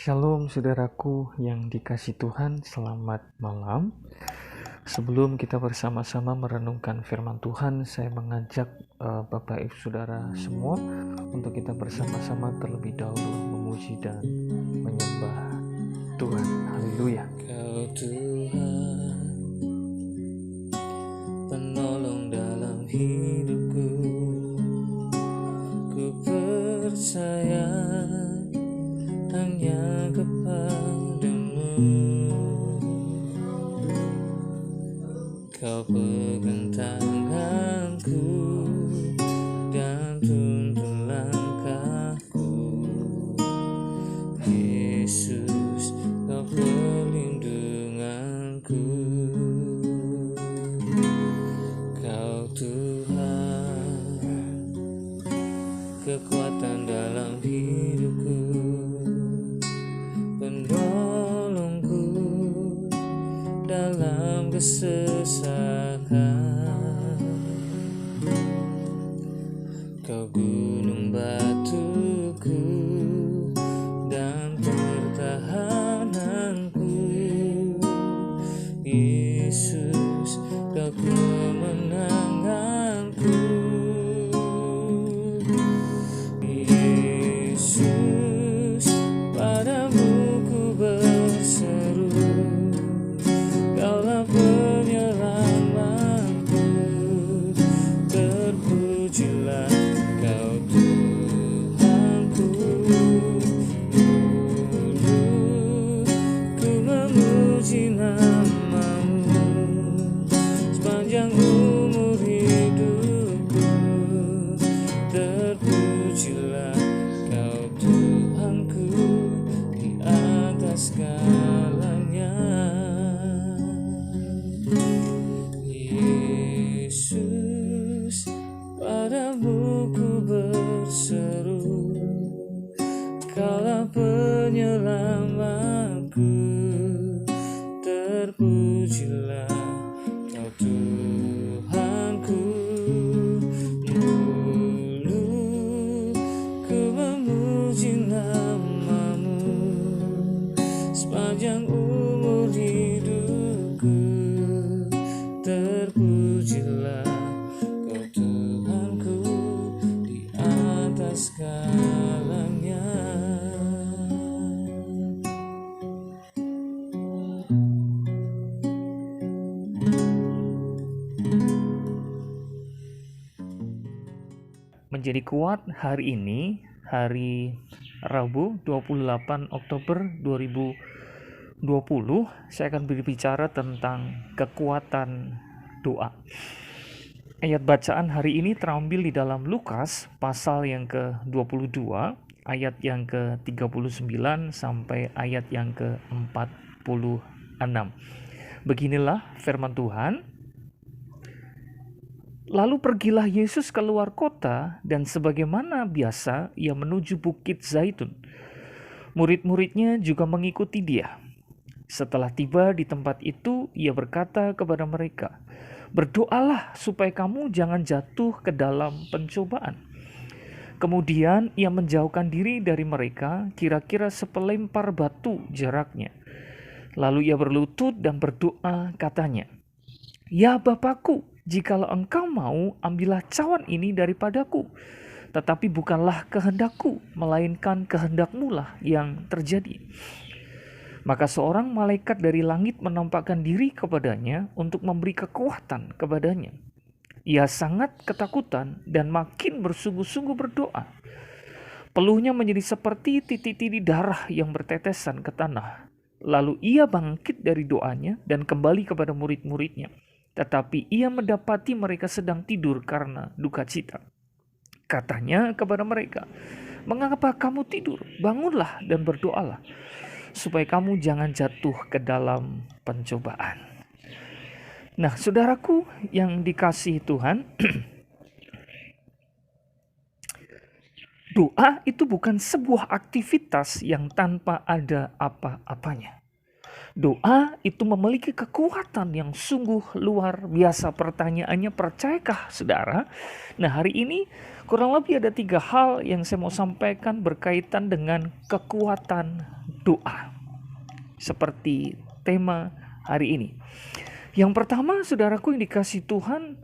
Shalom saudaraku yang dikasih Tuhan, selamat malam. Sebelum kita bersama-sama merenungkan firman Tuhan, saya mengajak Bapak Ibu Saudara semua untuk kita bersama-sama terlebih dahulu memuji dan menyembah Tuhan. Haleluya. Kau Tuhan, penolong dalam hidupku, ku percaya hanya kepadamu. Kau pegang tanganku dan tuntun langkahku, Yesus, Kau perlindunganku. Kau Tuhan, kekuatan dalam hidupku, penolongku dalam kesesakan. Kau gunung batuku dan pertahananku, Yesus, Kau kemenanganku. Yesus, padamu ku berseru, Kaulah penyelamatku. Terpujilah Kau Tuhanku. Dulu ku memuji nama-Mu sepanjang umur hidupku. Terpujilah Kau Tuhanku di atas segalanya. Yesus, padamu ku berseru, Kaulah penyelamatku. Terpujilah Kau Tuhanku. Dulu ku memuji nama-Mu sepanjang umur hidupku. Terpujilah Kau Tuhanku di atas segalanya. Menjadi kuat hari ini, hari Rabu 28 Oktober 2020, saya akan berbicara tentang kekuatan doa. Ayat bacaan hari ini terambil di dalam Lukas pasal yang ke-22, ayat yang ke-39 sampai ayat yang ke-46. Beginilah firman Tuhan. Lalu pergilah Yesus keluar kota, dan sebagaimana biasa ia menuju Bukit Zaitun. Murid-muridnya juga mengikuti dia. Setelah tiba di tempat itu, ia berkata kepada mereka, "Berdoalah supaya kamu jangan jatuh ke dalam pencobaan." Kemudian ia menjauhkan diri dari mereka, kira-kira sepelempar batu jaraknya. Lalu ia berlutut dan berdoa, katanya, "Ya Bapakku, jikalau Engkau mau, ambillah cawan ini daripadaku. Tetapi bukanlah kehendakku, melainkan kehendak-Mu lah yang terjadi." Maka seorang malaikat dari langit menampakkan diri kepadanya untuk memberi kekuatan kepadanya. Ia sangat ketakutan dan makin bersungguh-sungguh berdoa. Peluhnya menjadi seperti titik-titik darah yang bertetesan ke tanah. Lalu ia bangkit dari doanya dan kembali kepada murid-muridnya. Tetapi ia mendapati mereka sedang tidur karena duka cita. Katanya kepada mereka, "Mengapa kamu tidur? Bangunlah dan berdoalah, supaya kamu jangan jatuh ke dalam pencobaan." Nah, saudaraku yang dikasihi Tuhan, doa itu bukan sebuah aktivitas yang tanpa ada apa-apanya. Doa itu memiliki kekuatan yang sungguh luar biasa. Pertanyaannya, percayakah saudara? Nah, hari ini kurang lebih ada 3 hal yang saya mau sampaikan berkaitan dengan kekuatan doa. Seperti tema hari ini. Yang pertama, saudaraku yang dikasihi Tuhan,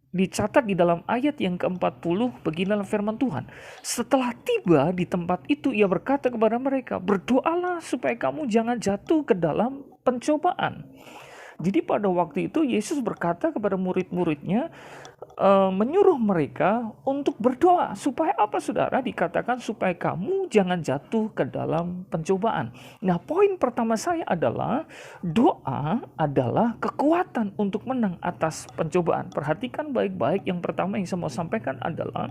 dicatat di dalam ayat yang ke-40, beginilah firman Tuhan. Setelah tiba di tempat itu, ia berkata kepada mereka, berdoalah supaya kamu jangan jatuh ke dalam pencobaan. Jadi pada waktu itu Yesus berkata kepada murid-muridnya, menyuruh mereka untuk berdoa. Supaya apa, saudara? Dikatakan supaya kamu jangan jatuh ke dalam pencobaan. Nah, poin pertama saya adalah doa adalah kekuatan untuk menang atas pencobaan. Perhatikan baik-baik, yang pertama yang saya mau sampaikan adalah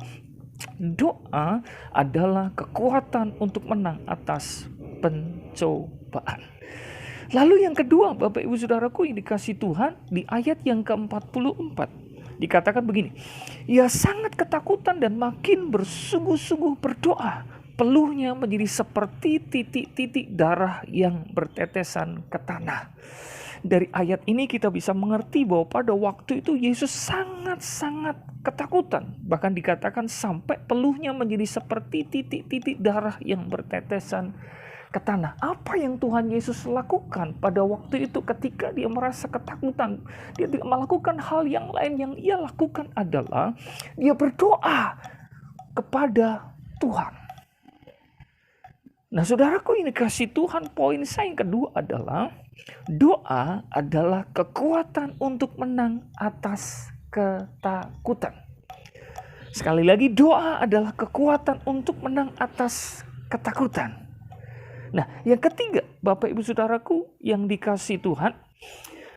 doa adalah kekuatan untuk menang atas pencobaan. Lalu yang kedua, Bapak Ibu Saudaraku yang dikasihi Tuhan, di ayat yang ke-44 dikatakan begini, ia sangat ketakutan dan makin bersungguh-sungguh berdoa. Peluhnya menjadi seperti titik-titik darah yang bertetesan ke tanah. Dari ayat ini kita bisa mengerti bahwa pada waktu itu Yesus sangat-sangat ketakutan. Bahkan dikatakan sampai peluhnya menjadi seperti titik-titik darah yang bertetesan ke tanah. Apa yang Tuhan Yesus lakukan pada waktu itu ketika dia merasa ketakutan? Dia tidak melakukan hal yang lain. Yang ia lakukan adalah dia berdoa kepada Tuhan. Nah, saudaraku ini kasih Tuhan, poin saya yang kedua adalah doa adalah kekuatan untuk menang atas ketakutan. Sekali lagi, doa adalah kekuatan untuk menang atas ketakutan. Nah, yang ketiga, Bapak Ibu Saudaraku yang dikasihi Tuhan,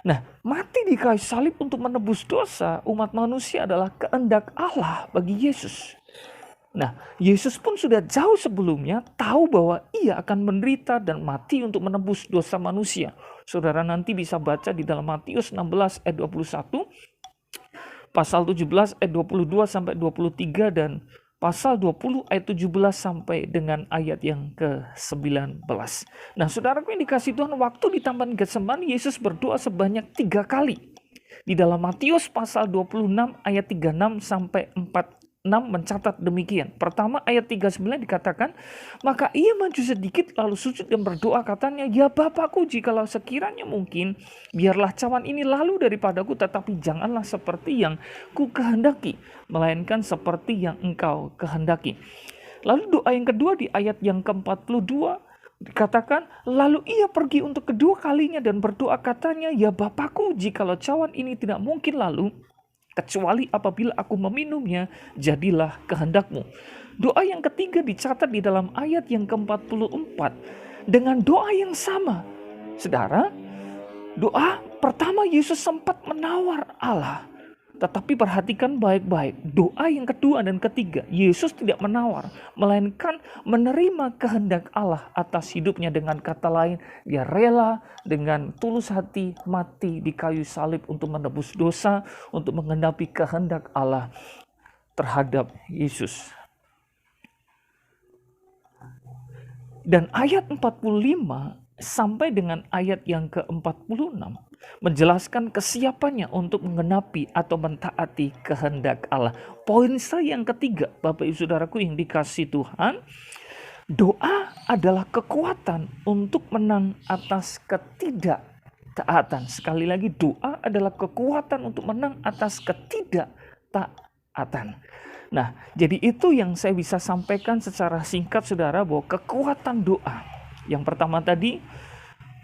nah, mati di kayu salib untuk menebus dosa umat manusia adalah kehendak Allah bagi Yesus. Nah, Yesus pun sudah jauh sebelumnya tahu bahwa ia akan menderita dan mati untuk menebus dosa manusia. Saudara nanti bisa baca di dalam Matius 16 ayat 21, pasal 17 ayat 22 sampai 23 dan pasal 20 ayat 17 sampai dengan ayat yang ke-19. Nah, saudaraku yang dikasihi Tuhan, waktu di Taman Getsemani Yesus berdoa sebanyak 3 kali. Di dalam Matius pasal 26 ayat 36 sampai 46 mencatat demikian. Pertama ayat 39 dikatakan, maka ia maju sedikit lalu sujud dan berdoa, katanya, ya Bapakku, jikalau sekiranya mungkin, biarlah cawan ini lalu daripadaku, tetapi janganlah seperti yang ku kehendaki, melainkan seperti yang engkau kehendaki. Lalu doa yang kedua di ayat yang ke-42 dikatakan, lalu ia pergi untuk kedua kalinya dan berdoa, katanya, ya Bapakku, jikalau cawan ini tidak mungkin lalu, kecuali apabila aku meminumnya, jadilah kehendakmu. Doa yang ketiga dicatat di dalam ayat yang ke-44 dengan doa yang sama. Saudara, doa pertama Yesus sempat menawar Allah. Tetapi perhatikan baik-baik, doa yang kedua dan ketiga, Yesus tidak menawar, melainkan menerima kehendak Allah atas hidupnya. Dengan kata lain, dia rela dengan tulus hati mati di kayu salib untuk menebus dosa, untuk menggenapi kehendak Allah terhadap Yesus. Dan ayat 45 sampai dengan ayat yang ke-46 menjelaskan kesiapannya untuk menggenapi atau mentaati kehendak Allah. Poin saya yang ketiga, Bapak Ibu Saudaraku yang dikasihi Tuhan, doa adalah kekuatan untuk menang atas ketidaktaatan. Sekali lagi, doa adalah kekuatan untuk menang atas ketidaktaatan. Nah, jadi itu yang saya bisa sampaikan secara singkat, saudara, bahwa kekuatan doa. Yang pertama tadi,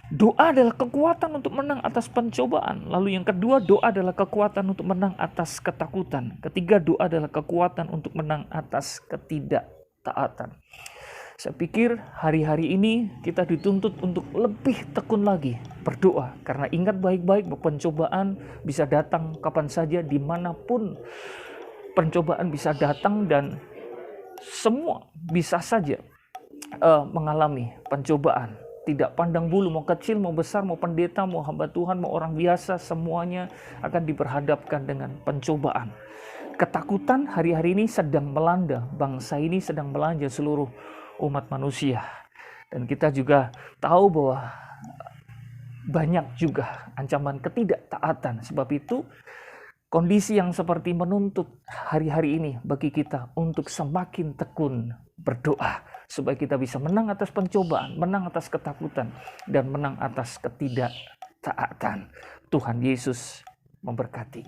doa adalah kekuatan untuk menang atas pencobaan. Lalu yang kedua, doa adalah kekuatan untuk menang atas ketakutan. Ketiga, doa adalah kekuatan untuk menang atas ketidaktaatan. Saya pikir hari-hari ini kita dituntut untuk lebih tekun lagi berdoa. Karena ingat baik-baik bahwa pencobaan bisa datang kapan saja, dimanapun pencobaan bisa datang, dan semua bisa saja mengalami pencobaan. Tidak pandang bulu, mau kecil, mau besar, mau pendeta, mau hamba Tuhan, mau orang biasa, semuanya akan diperhadapkan dengan pencobaan. Ketakutan hari-hari ini sedang melanda bangsa ini, sedang melanda seluruh umat manusia. Dan kita juga tahu bahwa banyak juga ancaman ketidaktaatan. Sebab itu kondisi yang seperti menuntut hari-hari ini bagi kita untuk semakin tekun berdoa. supaya kita bisa menang atas pencobaan, menang atas ketakutan, dan menang atas ketidaktaatan. Tuhan Yesus memberkati.